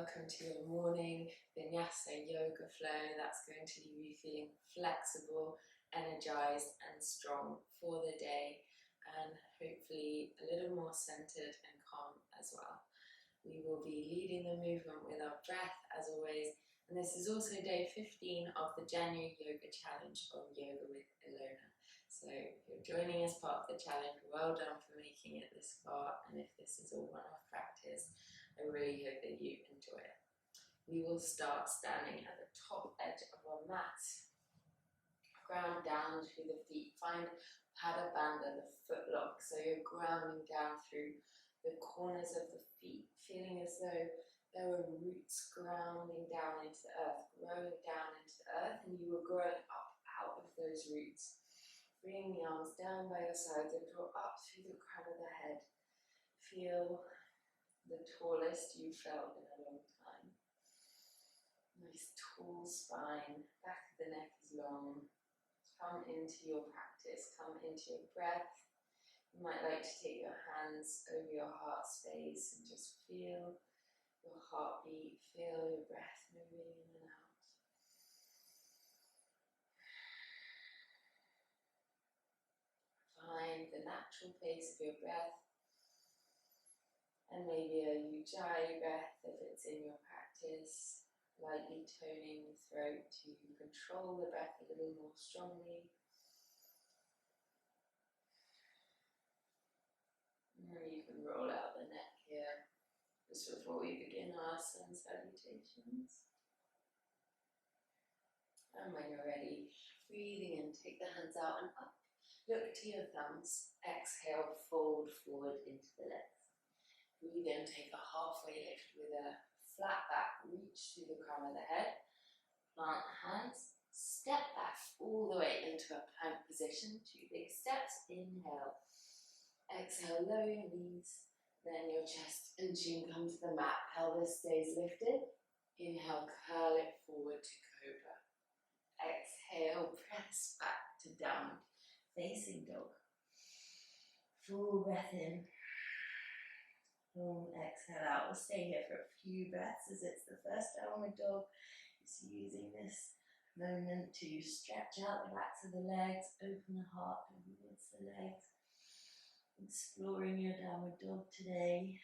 Welcome to your morning Vinyasa yoga flow. That's going to leave you feeling flexible, energized and strong for the day, and hopefully a little more centered and calm as well. We will be leading the movement with our breath as always, and this is also day 15 of the January Yoga Challenge on Yoga with Ilona. So if you're joining as part of the challenge, well done for making it this far, and if this is a one-off practice, I really hope that you enjoy it. We will start standing at the top edge of our mat. Ground down through the feet. Find Pada Bandha, the foot lock. So you're grounding down through the corners of the feet, feeling as though there were roots grounding down into the earth, growing down into the earth, and you were growing up out of those roots. Bring the arms down by your sides and draw up through the crown of the head. Feel the tallest you've felt in a long time. Nice tall spine, back of the neck is long. Come into your practice, come into your breath. You might like to take your hands over your heart space and just feel your heartbeat, feel your breath moving in and out. Find the natural pace of your breath. And maybe a ujjayi breath if it's in your practice, lightly toning the throat to control the breath a little more strongly. And you can roll out the neck here just before we begin our sun salutations. And when you're ready, breathing in, take the hands out and up. Look to your thumbs. Exhale, fold forward into the legs. Breathe in, take a halfway lift with a flat back, reach through the crown of the head, plant the hands, step back all the way into a plank position, 2 big steps, inhale, exhale, lower your knees, then your chest and chin come to the mat, pelvis stays lifted, inhale, curl it forward to cobra, exhale, press back to downward facing dog, full breath in. Long exhale out. We'll stay here for a few breaths as it's the first downward dog. Just using this moment to stretch out the backs of the legs, open the heart towards the legs. Exploring your downward dog today.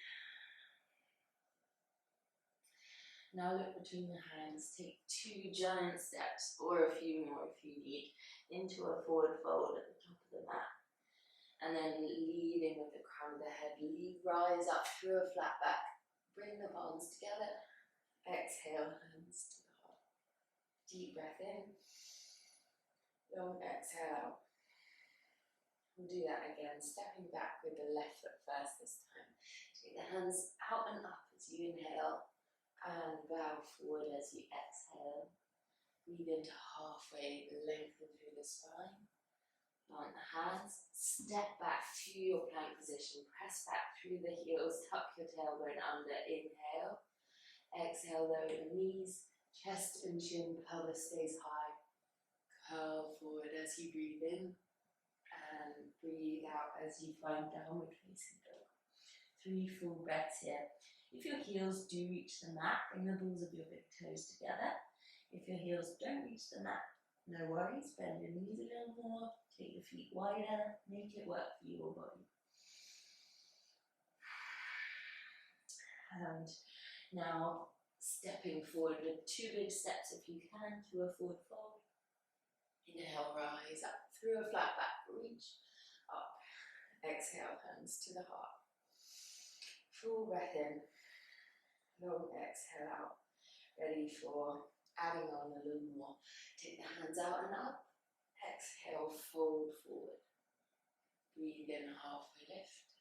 Now look between the hands. Take 2 giant steps or a few more if you need into a forward fold at the top of the mat. And then leading with the crown of the head, rise up through a flat back. Bring the palms together. Exhale, hands to the heart. Deep breath in. Long exhale out. We'll do that again, stepping back with the left foot first this time. Take the hands out and up as you inhale and bow forward as you exhale. Breathe into halfway, lengthen through the spine. Plant the hands, step back to your plank position, press back through the heels, tuck your tailbone under, inhale. Exhale, lower the knees, chest and chin, pelvis stays high. Curl forward as you breathe in, and breathe out as you find downward facing dog. 3 full breaths here. If your heels do reach the mat, bring the balls of your big toes together. If your heels don't reach the mat, no worries, bend your knees a little more, take your feet wider, make it work for your body. And now stepping forward with 2 big steps if you can to a forward fold. Inhale, rise up through a flat back, reach up. Exhale, hands to the heart. Full breath in, long exhale out. Ready for adding on a little more. Take the hands out and up. Exhale, fold forward. Breathe in, halfway lift.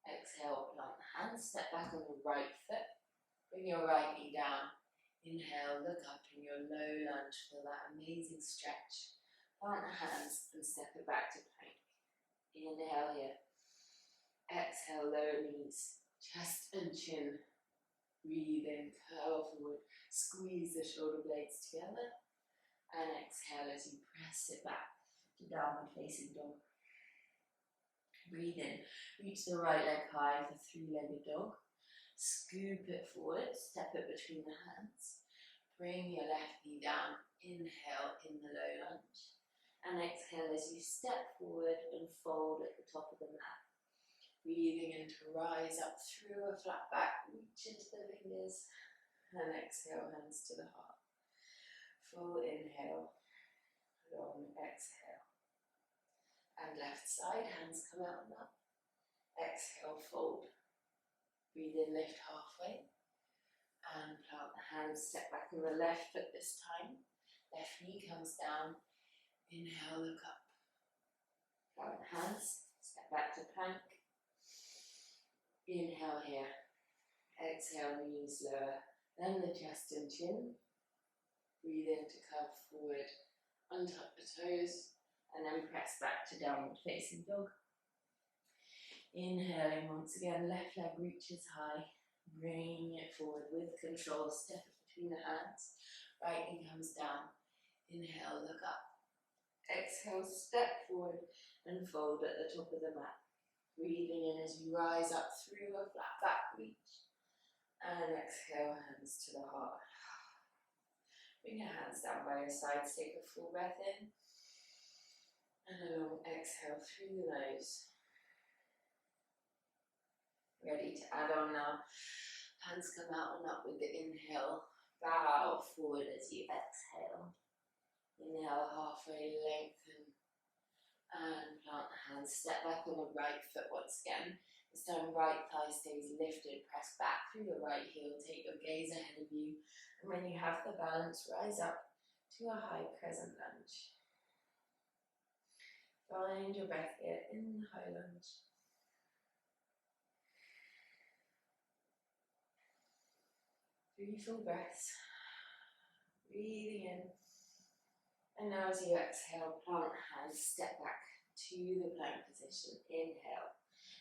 Exhale, plant the hands, step back on the right foot. Bring your right knee down. Inhale, look up in your low lunge. Feel that amazing stretch. Plant the hands and step it back to plank. Inhale here. Exhale, lower knees, chest and chin. Breathe in, curl forward, squeeze the shoulder blades together, and exhale as you press it back to downward facing dog. Breathe in, reach the right leg high for 3-legged dog. Scoop it forward, step it between the hands. Bring your left knee down, inhale in the low lunge. And exhale as you step forward and fold at the top of the mat. Breathing in to rise up through a flat back, reach into the fingers. And exhale, hands to the heart. Full inhale, long exhale. And left side, hands come out and up. Exhale, fold. Breathe in, lift halfway. And plant the hands, step back on the left foot this time. Left knee comes down. Inhale, look up. Plant the hands, step back to plank. Inhale here. Exhale, knees lower. Then the chest and chin. Breathe in to curve forward. Untuck the toes. And then press back to downward facing dog. Inhaling once again, left leg reaches high. Bring it forward with control. Step it between the hands. Right knee comes down. Inhale, look up. Exhale, step forward and fold at the top of the mat. Breathing in as you rise up through a flat back reach. And exhale, hands to the heart. Bring your hands down by your sides. Take a full breath in. And a long exhale through the nose. Ready to add on now. Hands come out and up with the inhale. Bow forward as you exhale. Inhale, halfway lengthen. And plant the hands. Step back on the right foot once again. This time right thigh stays lifted. Press back through the right heel. Take your gaze ahead of you. And when you have the balance, rise up to a high crescent lunge. Find your breath here in the high lunge. Three full breaths. Breathing in. And now as you exhale, plant the hands, step back to the plank position. Inhale.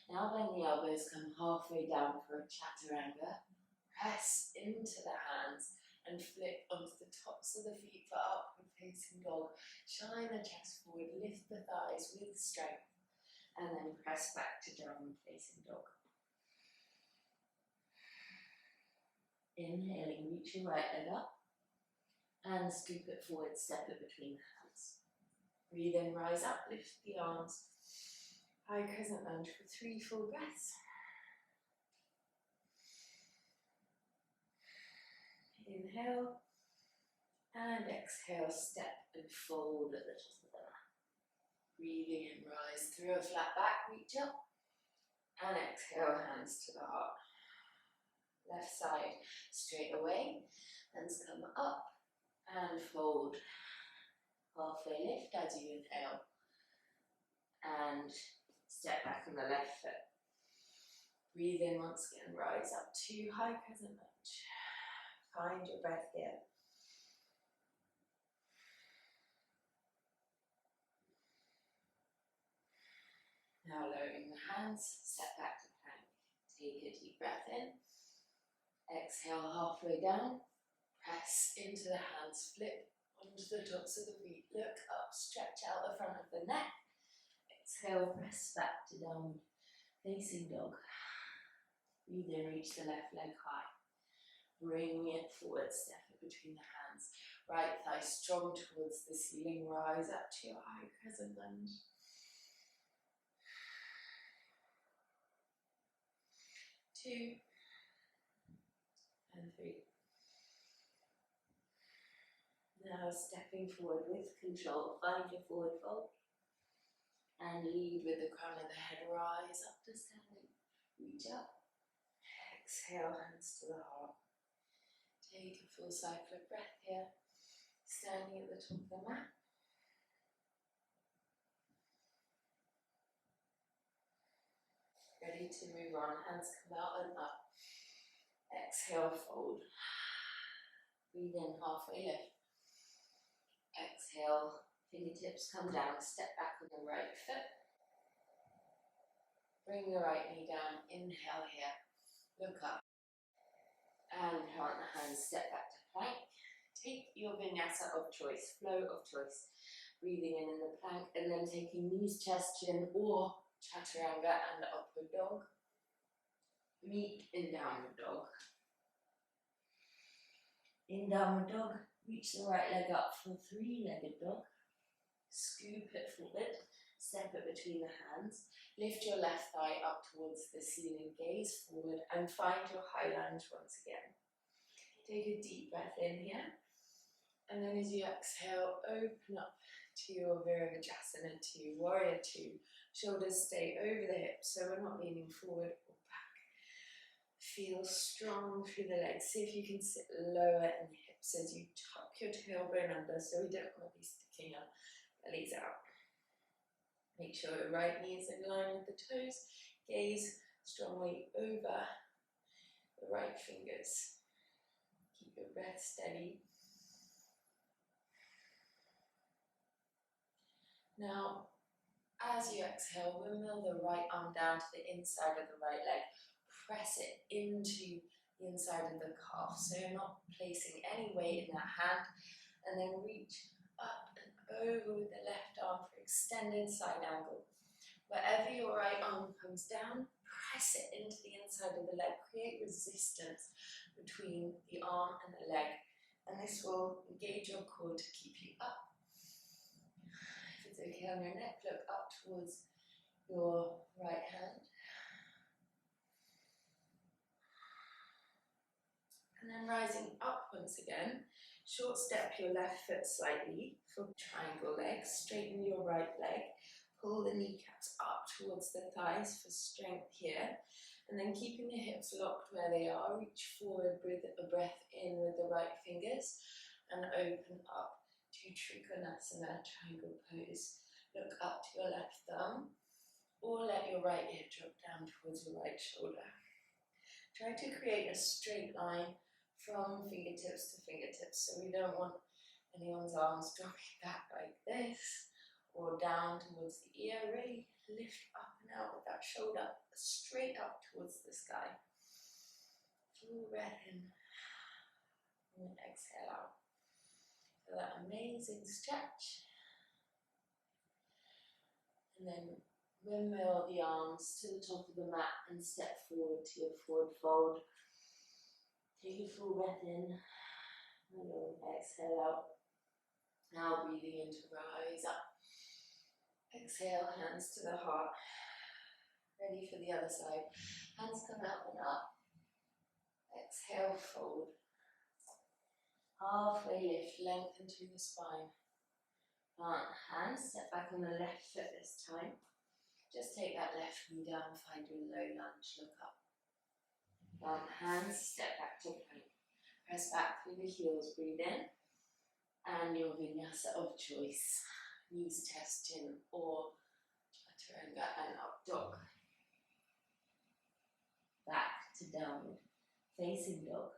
Now bend the elbows, come halfway down for a chaturanga. Press into the hands and flip onto the tops of the feet for upward facing dog. Shine the chest forward, lift the thighs with strength. And then press back to downward facing dog. Inhaling, reach your right leg up. And scoop it forward, step it between the hands. Breathe in, rise up, lift the arms. High crescent lunge for 3 full breaths. Inhale. And exhale, step and fold at the top of the mat. Breathing in, rise through a flat back, reach up. And exhale, hands to the heart. Left side, straight away. Hands come up. And fold. Halfway lift as you inhale. And step back on the left foot. Breathe in once again, rise up to high crescent lunge. Find your breath here. Now lowering the hands, step back to plank. Take a deep breath in. Exhale halfway down. Press into the hands, flip onto the tops of the feet, look up, stretch out the front of the neck. Exhale, press back to downward facing dog. Breathe in, reach the left leg high. Bring it forward, step it between the hands. Right thigh strong towards the ceiling, rise up to your high crescent lunge. Two. And 3. Now stepping forward with control, find your forward fold and lead with the crown of the head, rise up to standing, reach up, exhale, hands to the heart. Take a full cycle of breath here, standing at the top of the mat. Ready to move on, hands come out and up. Exhale, fold. Breathe in, halfway lift. Exhale, fingertips come down, step back on the right foot. Bring the right knee down, inhale here, look up. And plant the hands, step back to plank. Take your vinyasa of choice, flow of choice. Breathing in the plank and then taking knees, chest, chin or chaturanga and upward dog. meet in downward dog. In downward dog, reach the right leg up for three-legged dog. Scoop it forward, step it between the hands. Lift your left thigh up towards the ceiling, gaze forward, and find your high lunge once again. Take a deep breath in here. And then as you exhale, open up to your Vinyasa, to warrior two. Shoulders stay over the hips, so we're not leaning forward or back. Feel strong through the legs. See if you can sit lower in the hips as you tuck your tailbone under, so we don't want to be sticking up. Bellies out. Make sure your right knee is in line with the toes. Gaze strongly over the right fingers. Keep your breath steady. Now, as you exhale, windmill the right arm down to the inside of the right leg. Press it into the inside of the calf, so you're not placing any weight in that hand. And then reach up and over with the left arm for extended side angle. Wherever your right arm comes down, press it into the inside of the leg. Create resistance between the arm and the leg. And this will engage your core to keep you up. If it's okay on your neck, look up towards your right hand. And then rising up once again, short step your left foot slightly for triangle legs. Straighten your right leg. Pull the kneecaps up towards the thighs for strength here. And then keeping the hips locked where they are, reach forward, breathe a breath in with the right fingers and open up to Trikonasana, triangle pose. Look up to your left thumb or let your right ear drop down towards your right shoulder. Try to create a straight line from fingertips to fingertips, so we don't want anyone's arms dropping back like this or down towards the ear. Really lift up and out with that shoulder straight up towards the sky. Full breath in and exhale out. So that amazing stretch. And then windmill the arms to the top of the mat and step forward to your forward fold. Take a full breath in and exhale out. Now breathing in to rise up. Exhale, hands to the heart. Ready for the other side. Hands come out and up. Exhale, fold. Halfway lift, lengthen through the spine. Plant hands, step back on the left foot this time. Just take that left knee down, find your low lunge, look up. Plant hands, step back to plank. Press back through the heels, breathe in. And your vinyasa of choice. Knees test in or chaturanga and up dog. Back to downward facing dog.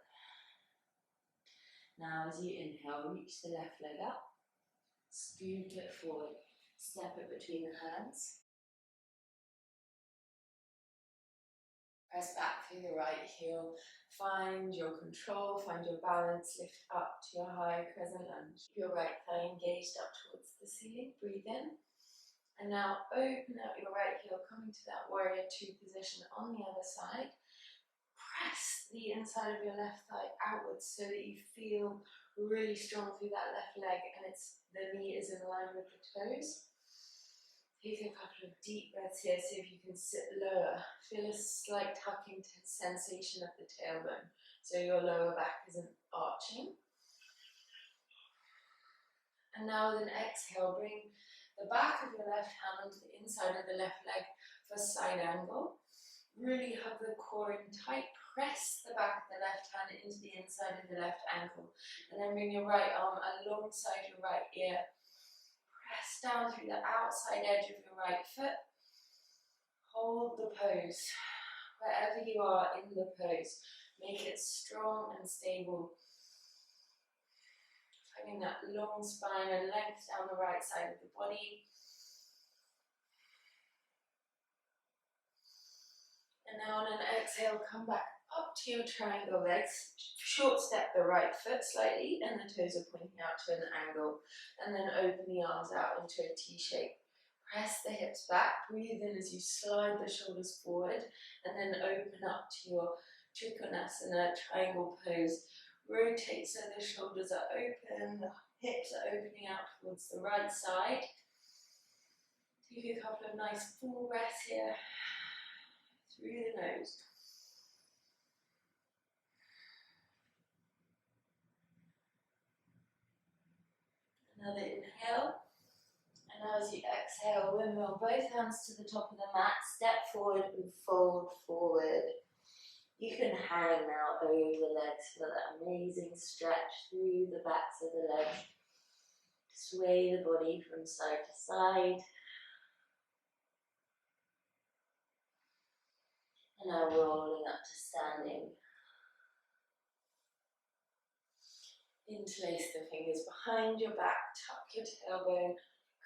Now as you inhale, reach the left leg up. Scoot it forward. Step it between the hands. Press back through the right heel. Find your control, find your balance. Lift up to your high crescent lunge. Keep your right thigh engaged up towards the ceiling. Breathe in. And now open out your right heel, coming to that warrior two position on the other side. Press the inside of your left thigh outwards so that you feel really strong through that left leg and the knee is in line with the toes. Take a couple of deep breaths here, see if you can sit lower. Feel a slight tucking sensation of the tailbone, so your lower back isn't arching. And now with an exhale, bring the back of your left hand onto the inside of the left leg for side angle. Really hug the core in tight. Press the back of the left hand into the inside of the left ankle. And then bring your right arm alongside your right ear. Press down through the outside edge of your right foot. Hold the pose. Wherever you are in the pose, make it strong and stable. Finding that long spine and length down the right side of the body. And now on an exhale, come back up to your triangle legs. Short step the right foot slightly and the toes are pointing out to an angle. And then open the arms out into a T shape. Press the hips back, breathe in as you slide the shoulders forward, and then open up to your Trikonasana triangle pose. Rotate so the shoulders are open, the hips are opening out towards the right side. Take a couple of nice full breaths here, through the nose. Another inhale. And now as you exhale, windmill both hands to the top of the mat, step forward and fold forward. You can hang now over the legs for that amazing stretch through the backs of the legs. Sway the body from side to side. And now rolling up to standing. Interlace the fingers behind your back, tuck your tailbone,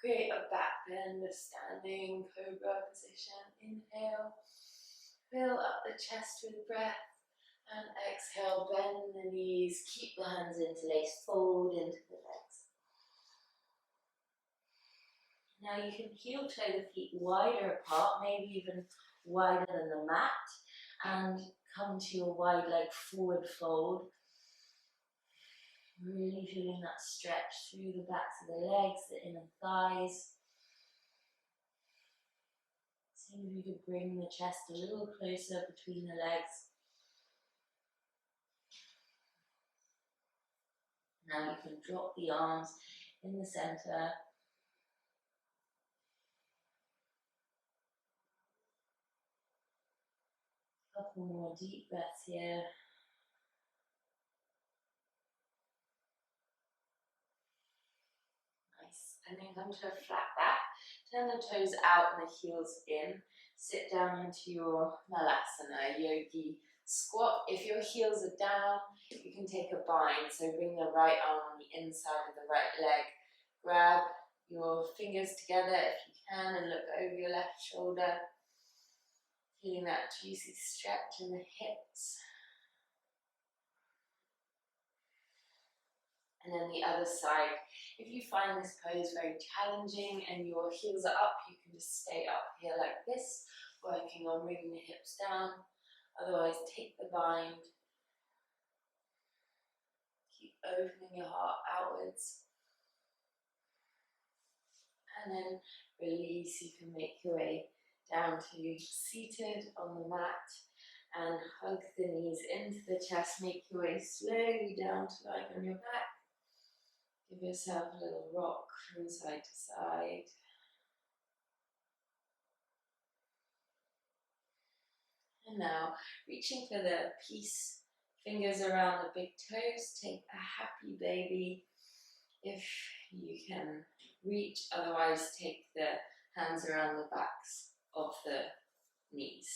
create a back bend, a standing cobra position. Inhale, fill up the chest with breath, and exhale, bend the knees, keep the hands interlaced, fold into the legs. Now you can heel toe the feet wider apart, maybe even wider than the mat, and come to your wide leg forward fold. Really feeling that stretch through the backs of the legs, the inner thighs. See if you could bring the chest a little closer between the legs. Now you can drop the arms in the center. Couple more deep breaths here. Nice. And then come to a flat back. Turn the toes out and the heels in. Sit down into your Malasana, yogi squat. If your heels are down, you can take a bind. So bring the right arm on the inside of the right leg. Grab your fingers together if you can and look over your left shoulder. Feeling that juicy stretch in the hips. And then the other side. If you find this pose very challenging and your heels are up, you can just stay up here like this, working on bringing the hips down. Otherwise, take the bind. Keep opening your heart outwards. And then release. You can make your way down to seated on the mat and hug the knees into the chest. Make your way slowly down to lie on your back. Give yourself a little rock from side to side. And now, reaching for the peace fingers around the big toes, take a happy baby if you can reach. Otherwise, take the hands around the backs of the knees.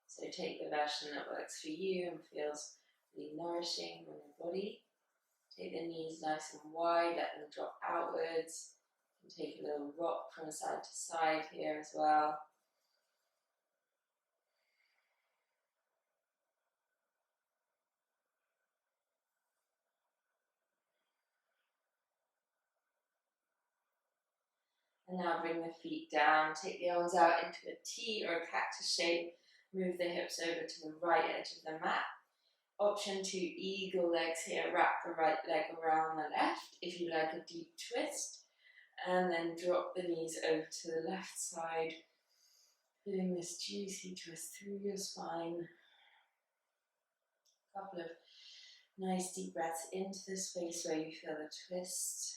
So take the version that works for you and feels really nourishing on your body. Take the knees nice and wide, let them drop outwards. And take a little rock from side to side here as well. And now bring the feet down, take the arms out into a T or a cactus shape. Move the hips over to the right edge of the mat. Option 2, eagle legs here. Wrap the right leg around the left if you like a deep twist. And then drop the knees over to the left side. Feeling this juicy twist through your spine. A couple of nice deep breaths into the space where you feel the twist.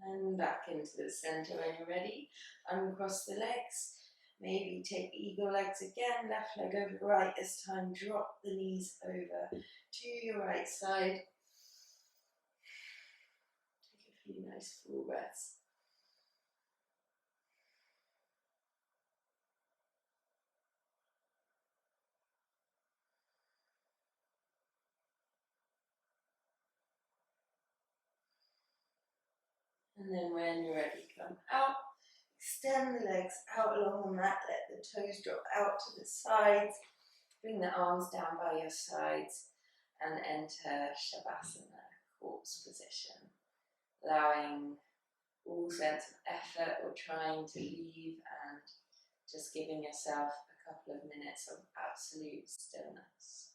And back into the center when you're ready. Uncross the legs. Maybe take eagle legs again. Left leg over the right this time. Drop the knees over to your right side. Take a few nice full breaths. And then when you're ready, come out. Extend the legs out along the mat, let the the toes drop out to the sides. Bring the arms down by your sides and enter Shavasana, corpse position, allowing all sense of effort or trying to leave and just giving yourself a couple of minutes of absolute stillness.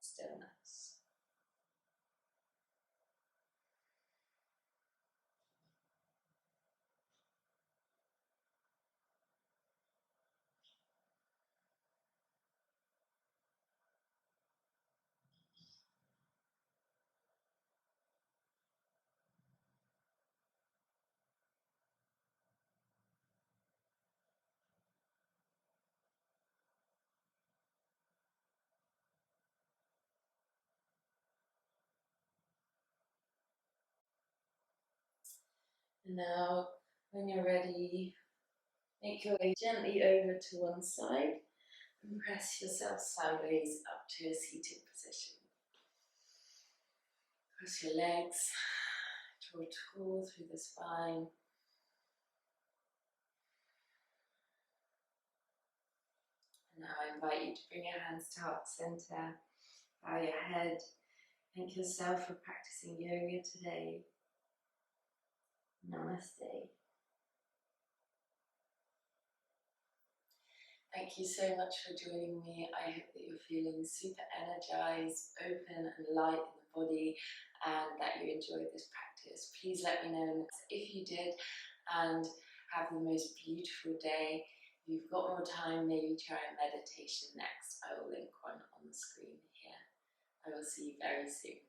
Stillness. And now, when you're ready, make your way gently over to one side and press yourself sideways up to a seated position. Cross your legs, draw tall through the spine. And now I invite you to bring your hands to heart center, bow your head. Thank yourself for practicing yoga today. Namaste. Thank you so much for joining me. I hope that you're feeling super energized, open and light in the body, and that you enjoyed this practice. Please let me know if you did, and have the most beautiful day. If you've got more time, maybe try a meditation next. I will link one on the screen here. I will see you very soon.